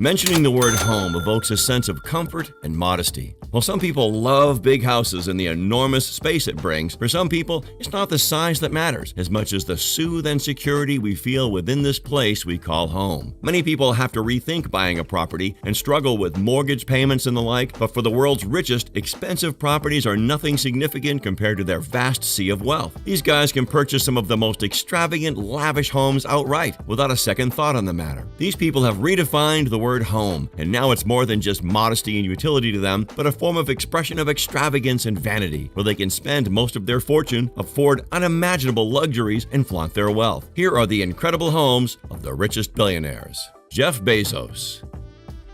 Mentioning the word home evokes a sense of comfort and modesty. While some people love big houses and the enormous space it brings, for some people, it's not the size that matters as much as the soothe and security we feel within this place we call home. Many people have to rethink buying a property and struggle with mortgage payments and the like, but for the world's richest, expensive properties are nothing significant compared to their vast sea of wealth. These guys can purchase some of the most extravagant, lavish homes outright without a second thought on the matter. These people have redefined the word home, and now it's more than just modesty and utility to them, but a form of expression of extravagance and vanity, where they can spend most of their fortune, afford unimaginable luxuries, and flaunt their wealth. Here are the incredible homes of the richest billionaires. Jeff Bezos.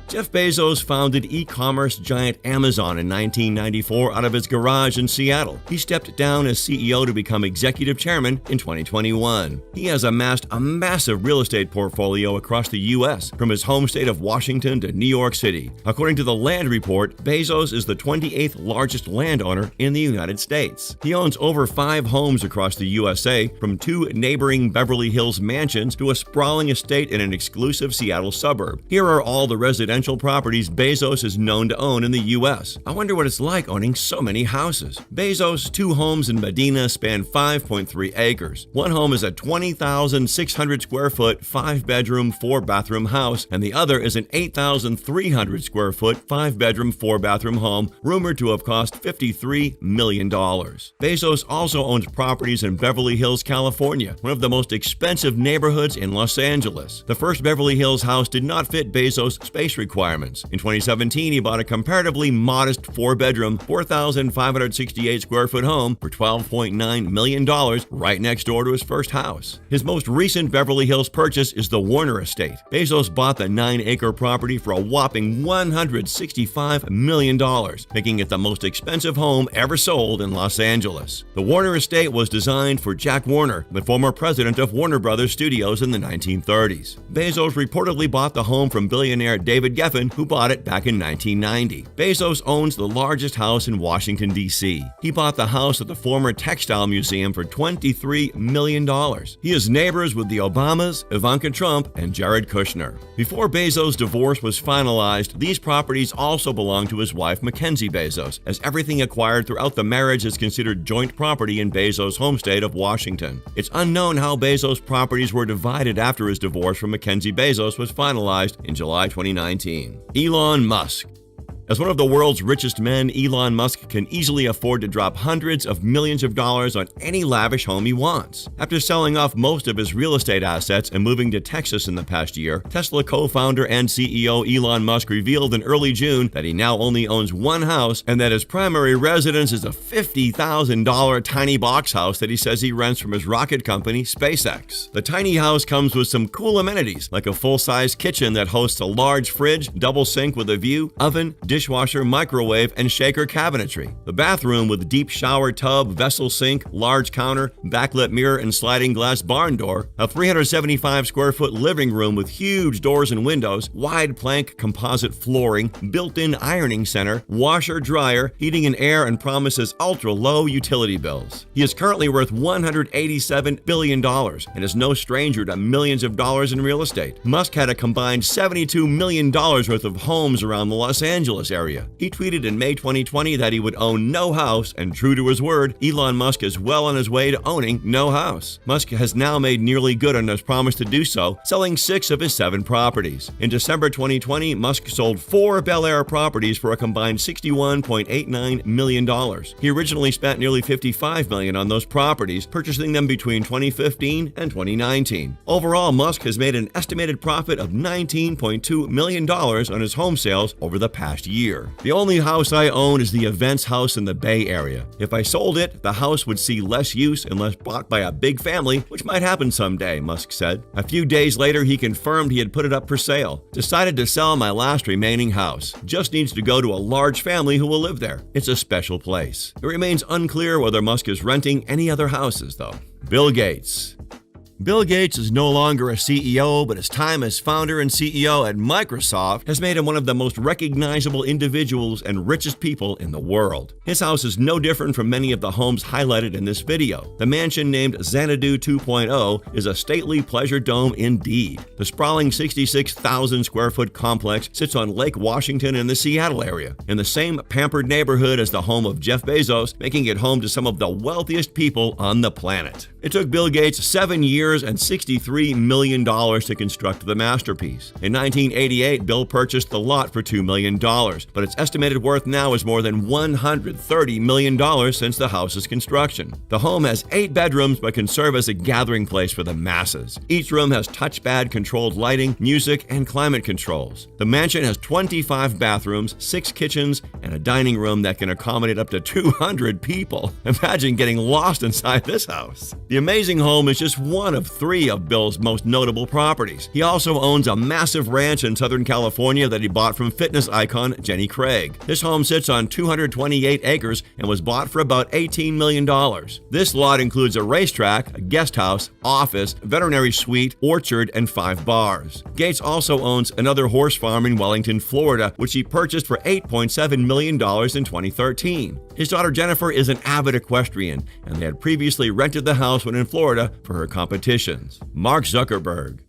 Jeff Bezos founded e-commerce giant Amazon in 1994 out of his garage in Seattle. He stepped down as CEO to become executive chairman in 2021. He has amassed a massive real estate portfolio across the U.S., from his home state of Washington to New York City. According to the Land Report, Bezos is the 28th largest landowner in the United States. He owns over 5 homes across the USA, from 2 neighboring Beverly Hills mansions to a sprawling estate in an exclusive Seattle suburb. Here are all the residential properties Bezos is known to own in the U.S. I wonder what it's like owning so many houses. Bezos' 2 homes in Medina span 5.3 acres. One home is a 20,600 square foot, 5-bedroom, 4-bathroom house, and the other is an 8,300 square foot, 5-bedroom, 4-bathroom home, rumored to have cost $53 million. Bezos also owns properties in Beverly Hills, California, one of the most expensive neighborhoods in Los Angeles. The first Beverly Hills house did not fit Bezos' space requirements. In 2017, he bought a comparatively modest 4-bedroom, 4,568 square foot home for $12.9 million right next door to his first house. His most recent Beverly Hills purchase is the Warner Estate. Bezos bought the 9-acre property for a whopping $165 million, making it the most expensive home ever sold in Los Angeles. The Warner Estate was designed for Jack Warner, the former president of Warner Brothers Studios in the 1930s. Bezos reportedly bought the home from billionaire David Geffen, who bought it back in 1990. Bezos owns the largest house in Washington, D.C. He bought the house at the former textile museum for $23 million. He is neighbors with the Obamas, Ivanka Trump, and Jared Kushner. Before Bezos' divorce was finalized, these properties also belonged to his wife Mackenzie Bezos, as everything acquired throughout the marriage is considered joint property in Bezos' home state of Washington. It's unknown how Bezos' properties were divided after his divorce from Mackenzie Bezos was finalized in July 2019. Elon Musk. As one of the world's richest men, Elon Musk can easily afford to drop hundreds of millions of dollars on any lavish home he wants. After selling off most of his real estate assets and moving to Texas in the past year, Tesla co-founder and CEO Elon Musk revealed in early June that he now only owns one house and that his primary residence is a $50,000 tiny box house that he says he rents from his rocket company, SpaceX. The tiny house comes with some cool amenities, like a full-size kitchen that hosts a large fridge, double sink with a view, oven, dishwasher, microwave, and shaker cabinetry. The bathroom with deep shower tub, vessel sink, large counter, backlit mirror, and sliding glass barn door. A 375 square foot living room with huge doors and windows, wide plank composite flooring, built-in ironing center, washer, dryer, heating and air, and promises ultra-low utility bills. He is currently worth $187 billion and is no stranger to millions of dollars in real estate. Musk had a combined $72 million worth of homes around the Los Angeles area. He tweeted in May 2020 that he would own no house, and true to his word, Elon Musk is well on his way to owning no house. Musk has now made nearly good on his promise to do so, selling 6 of his 7 properties. In December 2020, Musk sold 4 Bel Air properties for a combined $61.89 million. He originally spent nearly $55 million on those properties, purchasing them between 2015 and 2019. Overall, Musk has made an estimated profit of $19.2 million on his home sales over the past year. The only house I own is the Events House in the Bay Area. If I sold it, the house would see less use unless bought by a big family, which might happen someday, Musk said. A few days later, he confirmed he had put it up for sale. Decided to sell my last remaining house. Just needs to go to a large family who will live there. It's a special place. It remains unclear whether Musk is renting any other houses, though. Bill Gates. Bill Gates is no longer a CEO, but his time as founder and CEO at Microsoft has made him one of the most recognizable individuals and richest people in the world. His house is no different from many of the homes highlighted in this video. The mansion named Xanadu 2.0 is a stately pleasure dome indeed. The sprawling 66,000 square foot complex sits on Lake Washington in the Seattle area, in the same pampered neighborhood as the home of Jeff Bezos, making it home to some of the wealthiest people on the planet. It took Bill Gates 7 years and $63 million to construct the masterpiece. In 1988, Bill purchased the lot for $2 million, but its estimated worth now is more than $130 million since the house's construction. The home has 8 bedrooms but can serve as a gathering place for the masses. Each room has touchpad-controlled lighting, music, and climate controls. The mansion has 25 bathrooms, 6 kitchens, and a dining room that can accommodate up to 200 people. Imagine getting lost inside this house. The amazing home is just one of 3 of Bill's most notable properties. He also owns a massive ranch in Southern California that he bought from fitness icon Jenny Craig. This home sits on 228 acres and was bought for about $18 million. This lot includes a racetrack, a guest house, office, veterinary suite, orchard, and 5 bars. Gates also owns another horse farm in Wellington, Florida, which he purchased for $8.7 million in 2013. His daughter Jennifer is an avid equestrian, and they had previously rented the house when in Florida for her competitions. Mark Zuckerberg.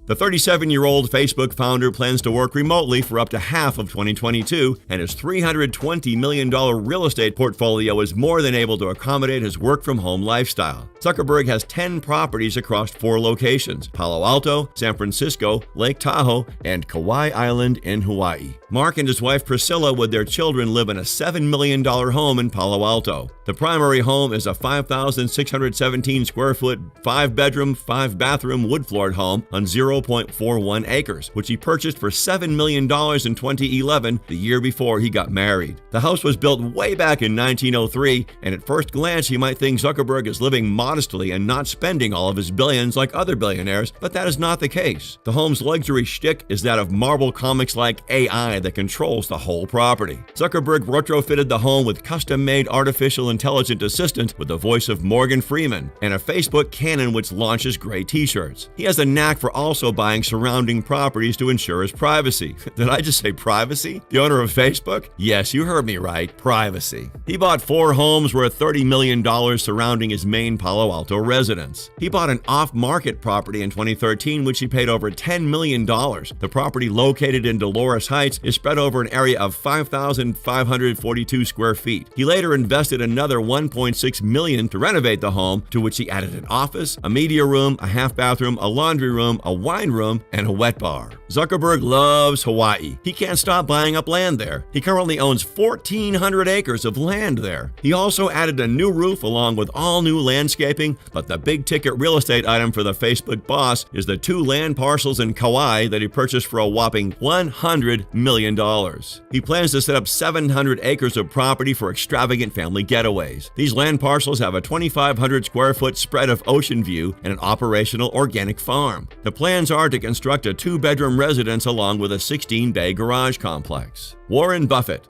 The 37-year-old Facebook founder plans to work remotely for up to half of 2022, and his $320 million real estate portfolio is more than able to accommodate his work-from-home lifestyle. Zuckerberg has 10 properties across 4 locations: Palo Alto, San Francisco, Lake Tahoe, and Kauai Island in Hawaii. Mark and his wife Priscilla with their children live in a $7 million home in Palo Alto. The primary home is a 5,617 square foot, 5-bedroom, 5-bathroom wood-floored home on 0.41 acres, which he purchased for $7 million in 2011, the year before he got married. The house was built way back in 1903, and at first glance you might think Zuckerberg is living modestly and not spending all of his billions like other billionaires, but that is not the case. The home's luxury shtick is that of Marvel Comics-like AI that controls the whole property. Zuckerberg retrofitted the home with custom-made artificial intelligent assistant with the voice of Morgan Freeman and a Facebook cannon which launches gray t-shirts. He has a knack for also buying surrounding properties to ensure his privacy. Did I just say privacy? The owner of Facebook? Yes, you heard me right, privacy. He bought 4 homes worth $30 million surrounding his main Palo Alto residence. He bought an off-market property in 2013 which he paid over $10 million. The property, located in Dolores Heights, is spread over an area of 5,542 square feet. He later invested another $1.6 million to renovate the home, to which he added an office, a media room, a half-bathroom, a laundry room, a wine room, and a wet bar. Zuckerberg loves Hawaii. He can't stop buying up land there. He currently owns 1,400 acres of land there. He also added a new roof along with all new landscaping, but the big-ticket real estate item for the Facebook boss is the 2 land parcels in Kauai that he purchased for a whopping $100 million. He plans to set up 700 acres of property for extravagant family getaways. These land parcels have a 2,500 square foot spread of ocean view and an operational organic farm. The plans are to construct a 2-bedroom residence along with a 16-bay garage complex. Warren Buffett.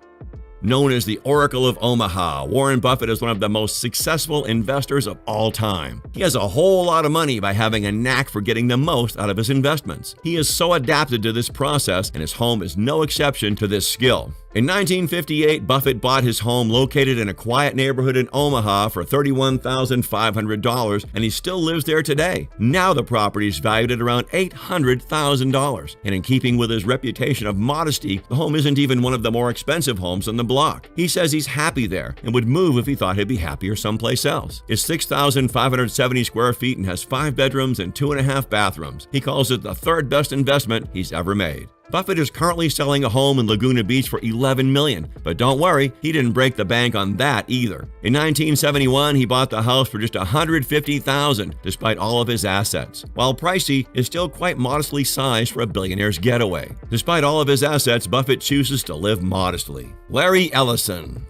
Known as the Oracle of Omaha, Warren Buffett is one of the most successful investors of all time. He has a whole lot of money by having a knack for getting the most out of his investments. He is so adapted to this process, and his home is no exception to this skill. In 1958, Buffett bought his home located in a quiet neighborhood in Omaha for $31,500, and he still lives there today. Now the property is valued at around $800,000, and in keeping with his reputation of modesty, the home isn't even one of the more expensive homes on the block. He says he's happy there and would move if he thought he'd be happier someplace else. It's 6,570 square feet and has 5 bedrooms and 2.5 bathrooms. He calls it the 3rd best investment he's ever made. Buffett is currently selling a home in Laguna Beach for $11 million, but don't worry, he didn't break the bank on that either. In 1971, he bought the house for just $150,000, despite all of his assets. While pricey, it's still quite modestly sized for a billionaire's getaway. Despite all of his assets, Buffett chooses to live modestly. Larry Ellison.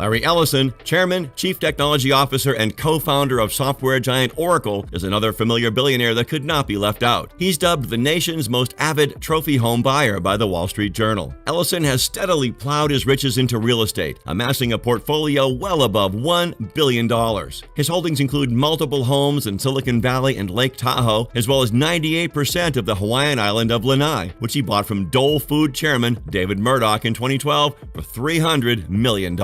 Larry Ellison, chairman, chief technology officer, and co-founder of software giant Oracle, is another familiar billionaire that could not be left out. He's dubbed the nation's most avid trophy home buyer by the Wall Street Journal. Ellison has steadily plowed his riches into real estate, amassing a portfolio well above $1 billion. His holdings include multiple homes in Silicon Valley and Lake Tahoe, as well as 98% of the Hawaiian island of Lanai, which he bought from Dole Food chairman David Murdoch in 2012 for $300 million.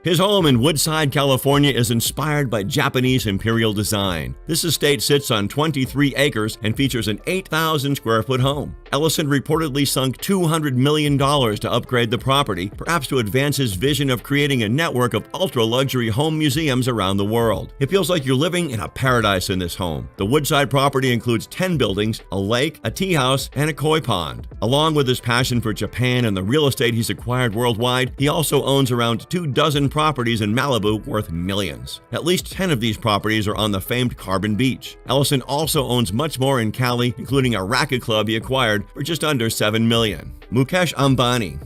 His home in Woodside, California is inspired by Japanese imperial design. This estate sits on 23 acres and features an 8,000 square foot home. Ellison reportedly sunk $200 million to upgrade the property, perhaps to advance his vision of creating a network of ultra-luxury home museums around the world. It feels like you're living in a paradise in this home. The Woodside property includes 10 buildings, a lake, a tea house, and a koi pond. Along with his passion for Japan and the real estate he's acquired worldwide, he also owns around 24 properties in Malibu worth millions. At least 10 of these properties are on the famed Carbon Beach. Ellison also owns much more in Cali, including a racket club he acquired for just under $7 million. Mukesh Ambani.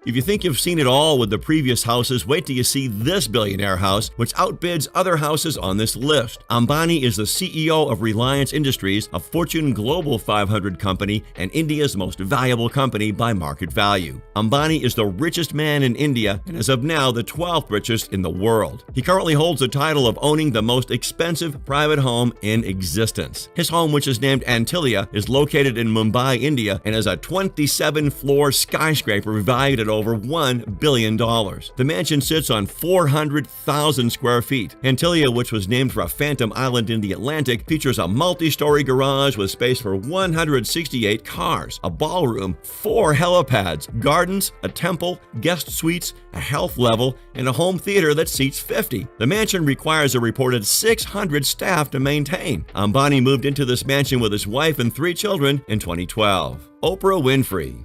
If you think you've seen it all with the previous houses, wait till you see this billionaire house, which outbids other houses on this list. Ambani is the CEO of Reliance Industries, a Fortune Global 500 company and India's most valuable company by market value. Ambani is the richest man in India and as of now the 12th richest in the world. He currently holds the title of owning the most expensive private home in existence. His home, which is named Antilia, is located in Mumbai, India, and is a 27-floor skyscraper valued at over $1 billion. The mansion sits on 400,000 square feet. Antilia, which was named for a phantom island in the Atlantic, features a multi-story garage with space for 168 cars, a ballroom, 4 helipads, gardens, a temple, guest suites, a health level, and a home theater that seats 50. The mansion requires a reported 600 staff to maintain. Ambani moved into this mansion with his wife and 3 children in 2012. Oprah Winfrey.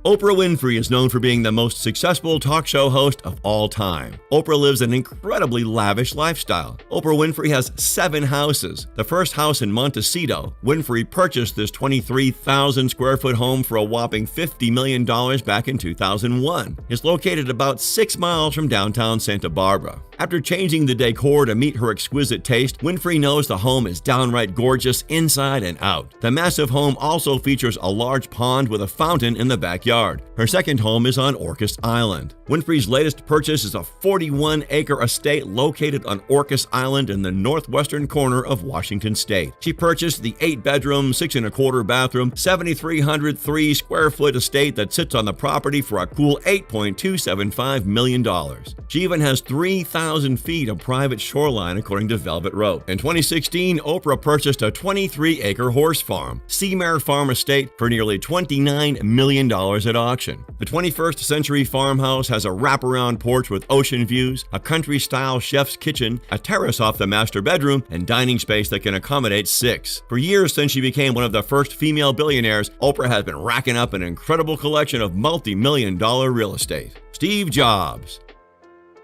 Oprah Winfrey is known for being the most successful talk show host of all time. Oprah lives an incredibly lavish lifestyle. Oprah Winfrey has 7 houses. The first house in Montecito, Winfrey purchased this 23,000 square foot home for a whopping $50 million back in 2001. It's located about 6 miles from downtown Santa Barbara. After changing the decor to meet her exquisite taste, Winfrey knows the home is downright gorgeous inside and out. The massive home also features a large pond with a fountain in the backyard. Her second home is on Orcas Island. Winfrey's latest purchase is a 41-acre estate located on Orcas Island in the northwestern corner of Washington State. She purchased the 8-bedroom, 6.25 bathroom, 7,303 square foot estate that sits on the property for a cool $8.275 million. She even has 3,000 feet of private shoreline, according to Velvet Rope. In 2016, Oprah purchased a 23-acre horse farm, Seamare Farm Estate, for nearly $29 million at auction. The 21st century farmhouse has a wraparound porch with ocean views, a country-style chef's kitchen, a terrace off the master bedroom, and dining space that can accommodate 6. For years since she became one of the first female billionaires, Oprah has been racking up an incredible collection of multi-million-dollar real estate. Steve Jobs.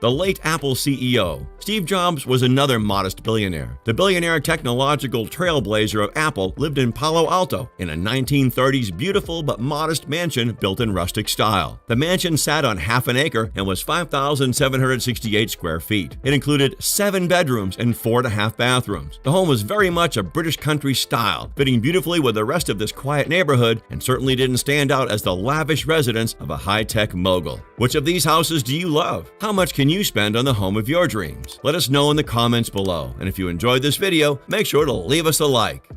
The late Apple CEO, Steve Jobs, was another modest billionaire. The billionaire technological trailblazer of Apple lived in Palo Alto in a 1930s beautiful but modest mansion built in rustic style. The mansion sat on half an acre and was 5,768 square feet. It included 7 bedrooms and 4.5 bathrooms. The home was very much a British country style, fitting beautifully with the rest of this quiet neighborhood, and certainly didn't stand out as the lavish residence of a high-tech mogul. Which of these houses do you love? How much can you spend on the home of your dreams? Let us know in the comments below. And if you enjoyed this video, make sure to leave us a like.